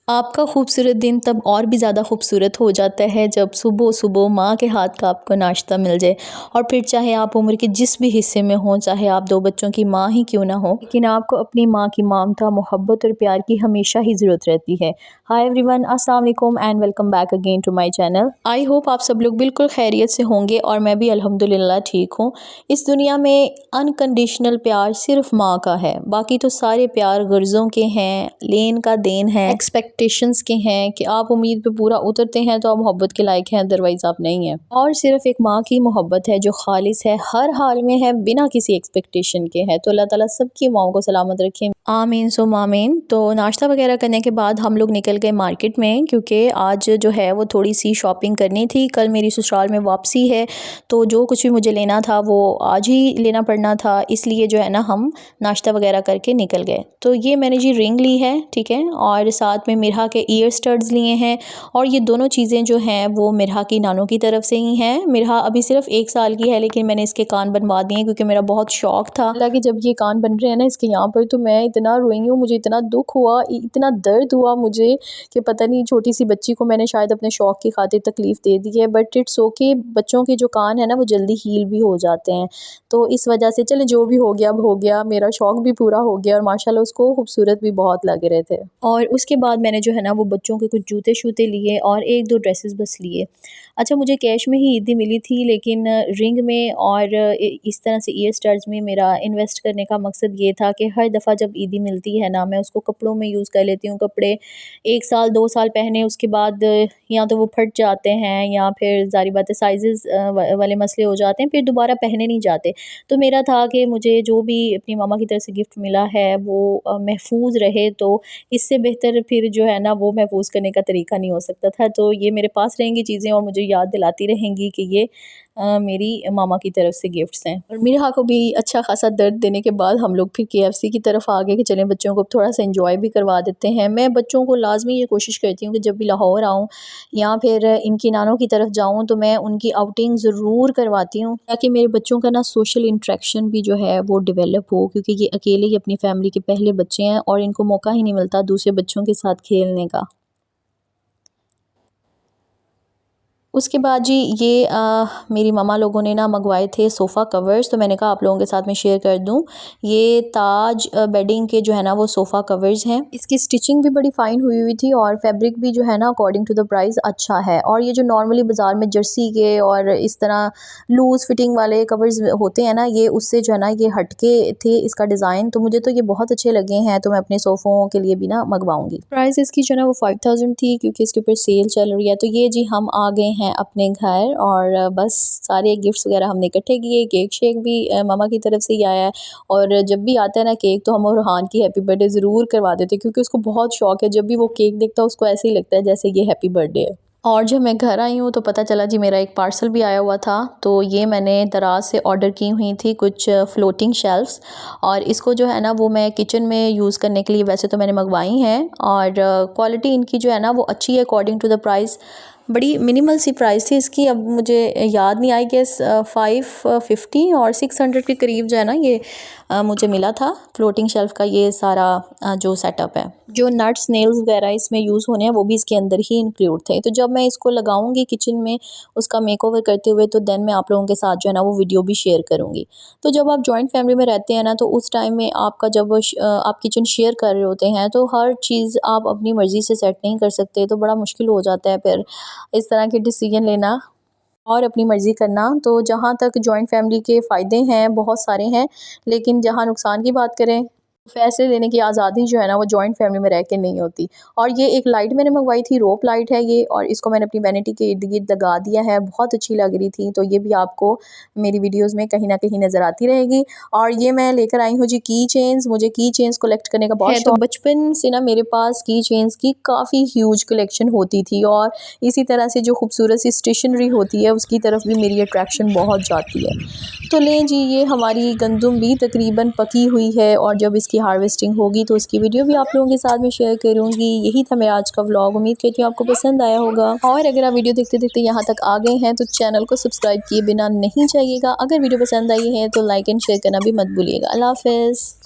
आपका खूबसूरत दिन तब और भी ज़्यादा खूबसूरत हो जाता है जब सुबह-सुबह माँ के हाथ का आपको नाश्ता मिल जाए और फिर चाहे आप उम्र के जिस भी हिस्से में हों, चाहे आप 2 बच्चों की माँ ही क्यों ना हो, लेकिन आपको अपनी माँ की ममता, मोहब्बत और प्यार की हमेशा ही ज़रूरत रहती है। हाय एवरीवन, अस्सलाम वालेकुम and welcome back again to my channel. I hope आप सब लोग बिल्कुल खैरियत से होंगे और मैं भी अल्हम्दुलिल्लाह ठीक हूँ। इस दुनिया में अनकंडीशनल प्यार सिर्फ माँ का है, बाकी तो सारे प्यार गर्ज़ों के हैं, लेन का देन है, एक्सपेक्टेशंस के हैं कि आप उम्मीद पे पूरा उतरते हैं तो आप मोहब्बत के लायक हैं, अदरवाइज़ आप नहीं हैं। और सिर्फ एक माँ की मोहब्बत है जो खालिस है, हर हाल में है, बिना किसी एक्सपेक्टेशन के है। तो अल्लाह ताला सबकी माँओं को सलामत रखे, आमीन सुम आमीन। तो नाश्ता वगैरह करने के बाद हम लोग निकल गए मार्केट में, क्योंकि आज जो है वो थोड़ी सी शॉपिंग करनी थी। कल मेरी ससुराल में वापसी है, तो जो कुछ भी मुझे लेना था वो आज ही लेना पड़ना था, इसलिए जो है ना हम नाश्ता वगैरह करके निकल गए। तो ये मैंने जी रिंग ली है, ठीक है, और साथ में मिरहा के ईयर स्टड्स लिए हैं। और ये दोनों चीज़ें जो हैं वो मिरहा की नानों की तरफ से ही हैं। मिरहा अभी सिर्फ 1 साल की है, लेकिन मैंने इसके कान बनवा दिए क्योंकि मेरा बहुत शौक था। हालांकि जब ये कान बन रहे हैं ना इसके यहाँ पर, तो मैं इतना रोई हूँ, मुझे इतना दुख हुआ, इतना दर्द हुआ मुझे कि पता नहीं, छोटी सी बच्ची को मैंने शायद अपने शौक की खातिर तकलीफ़ दे दी है। बट इट्स ओके, बच्चों के जो कान है ना वो जल्दी हील भी हो जाते हैं। तो इस वजह से चले, जो भी हो गया अब हो गया, मेरा शौक भी पूरा हो गया और माशाल्लाह उसको खूबसूरत भी बहुत लग रहे थे। और उसके बाद मैंने जो है ना वो बच्चों के कुछ जूते शूते लिए और 1-2 ड्रेसेस बस लिए। अच्छा, मुझे कैश में ही ईदी मिली थी, लेकिन रिंग में और इस तरह से ईयर स्टड्स में मेरा इन्वेस्ट करने का मकसद ये था कि हर दफ़ा जब ईदी मिलती है ना, मैं उसको कपड़ों में यूज़ कर लेती हूँ। कपड़े 1 साल 2 साल पहने, उसके बाद या तो वो फट जाते हैं या फिर ज़ाहिर बात है साइज़ेज़ वाले मसले हो जाते हैं, फिर दोबारा पहने नहीं जाते। तो मेरा था कि मुझे जो भी अपनी मामा की तरफ से गिफ्ट मिला है वो महफूज़ रहे, तो इससे बेहतर फिर जो है ना वो महफूज़ करने का तरीका नहीं हो सकता था। तो ये मेरे पास रहेंगी चीज़ें और मुझे याद दिलाती रहेंगी कि ये मेरी मामा की तरफ से गिफ्ट्स हैं। और मिरहा को भी अच्छा खासा दर्द देने के बाद हम लोग फिर केएफसी की तरफ आ गए कि चलें बच्चों को थोड़ा सा एंजॉय भी करवा देते हैं। मैं बच्चों को लाजमी ये कोशिश करती हूँ कि जब भी लाहौर आऊँ या फिर इनकी नानों की तरफ जाऊँ तो मैं उनकी आउटिंग ज़रूर करवाती हूँ, ताकि मेरे बच्चों का ना सोशल इंटरेक्शन भी जो है वो डेवलप हो, क्योंकि ये अकेले ही अपनी फैमिली के पहले बच्चे हैं और इनको मौका ही नहीं मिलता दूसरे बच्चों के साथ खेलने का। उसके बाद जी ये मेरी मम्मा लोगों ने ना मंगवाए थे सोफ़ा कवर्स, तो मैंने कहा आप लोगों के साथ में शेयर कर दूं। ये ताज बेडिंग के जो है ना वो सोफ़ा कवर्स हैं। इसकी स्टिचिंग भी बड़ी फ़ाइन हुई हुई थी और फैब्रिक भी जो है ना अकॉर्डिंग टू द प्राइस अच्छा है। और ये जो नॉर्मली बाज़ार में जर्सी के और इस तरह लूज़ फिटिंग वाले कवर्स होते हैं ना, ये उससे जो है ना ये हटके थे इसका डिज़ाइन, तो मुझे तो ये बहुत अच्छे लगे हैं, तो मैं अपने सोफ़ों के लिए भी ना मंगवाऊँगी। प्राइस इसकी जो है ना वो 5000 थी, क्योंकि इसके ऊपर सेल चल रही है। तो ये जी हम आ गए हैं अपने घर और बस सारे गिफ्ट्स वगैरह हमने इकट्ठे किए। केक शेक भी मामा की तरफ से ही आया है, और जब भी आता है ना केक तो हम रुहान की हैप्पी बर्थडे ज़रूर करवा देते हैं, क्योंकि उसको बहुत शौक है। जब भी वो केक देखता है उसको ऐसे ही लगता है जैसे ये हैप्पी बर्थडे है। और जब मैं घर आई हूँ तो पता चला जी मेरा एक पार्सल भी आया हुआ था। तो ये मैंने दराज से ऑर्डर की हुई थी कुछ फ्लोटिंग शेल्फ्स, और इसको जो है ना वो मैं किचन में यूज़ करने के लिए वैसे तो मैंने मंगवाई हैं, और क्वालिटी इनकी जो है ना वो अच्छी है अकॉर्डिंग टू द प्राइस। बड़ी मिनिमल सी प्राइस थी इसकी, अब मुझे याद नहीं आई कि 550 और 600 के करीब जो है ना ये मुझे मिला था फ्लोटिंग शेल्फ़ का ये सारा जो सेटअप है। जो नट्स नेल्स वगैरह इसमें यूज़ होने हैं वो भी इसके अंदर ही इंक्लूड थे। तो जब मैं इसको लगाऊंगी किचन में उसका मेकओवर करते हुए, तो देन मैं आप लोगों के साथ जो है ना वो वीडियो भी शेयर करूँगी। तो जब आप जॉइंट फैमिली में रहते हैं ना, तो उस टाइम में आपका जब आप किचन शेयर कर रहे होते हैं तो हर चीज़ आप अपनी मर्ज़ी से सेट नहीं कर सकते, तो बड़ा मुश्किल हो जाता है फिर इस तरह के डिसीजन लेना और अपनी मर्ज़ी करना। तो जहाँ तक जॉइंट फैमिली के फ़ायदे हैं बहुत सारे हैं, लेकिन जहाँ नुकसान की बात करें, फ़ैसले लेने की आज़ादी जो है ना वो जॉइंट फैमिली में रह के नहीं होती। और ये एक लाइट मैंने मंगवाई थी, रोप लाइट है ये, और इसको मैंने अपनी वैनिटी के इर्द-गिर्द लगा दिया है, बहुत अच्छी लग रही थी। तो ये भी आपको मेरी वीडियोज़ में कहीं न कहीं नज़र आती रहेगी। और ये मैं लेकर आई हूँ जी की चेन्स। मुझे की चेन्स कलेक्ट करने का बहुत शौक है, तो बचपन से ना मेरे पास की चेन्स की काफ़ी ह्यूज कलेक्शन होती थी, और इसी तरह से जो खूबसूरत सी स्टेशनरी होती है उसकी तरफ भी मेरी अट्रैक्शन बहुत जाती है। तो लें जी, ये हमारी गंदम भी तकरीबन पकी हुई है, और जब इसकी हार्वेस्टिंग होगी तो उसकी वीडियो भी आप लोगों के साथ में शेयर करूँगी। यही था मेरा आज का व्लॉग, उम्मीद करती हूँ आपको पसंद आया होगा। और अगर आप वीडियो देखते देखते यहाँ तक आ गए हैं तो चैनल को सब्सक्राइब किए बिना नहीं जाइएगा। अगर वीडियो पसंद आई है तो लाइक एंड शेयर करना भी मत भूलिएगा। अल्लाह हाफ़िज़।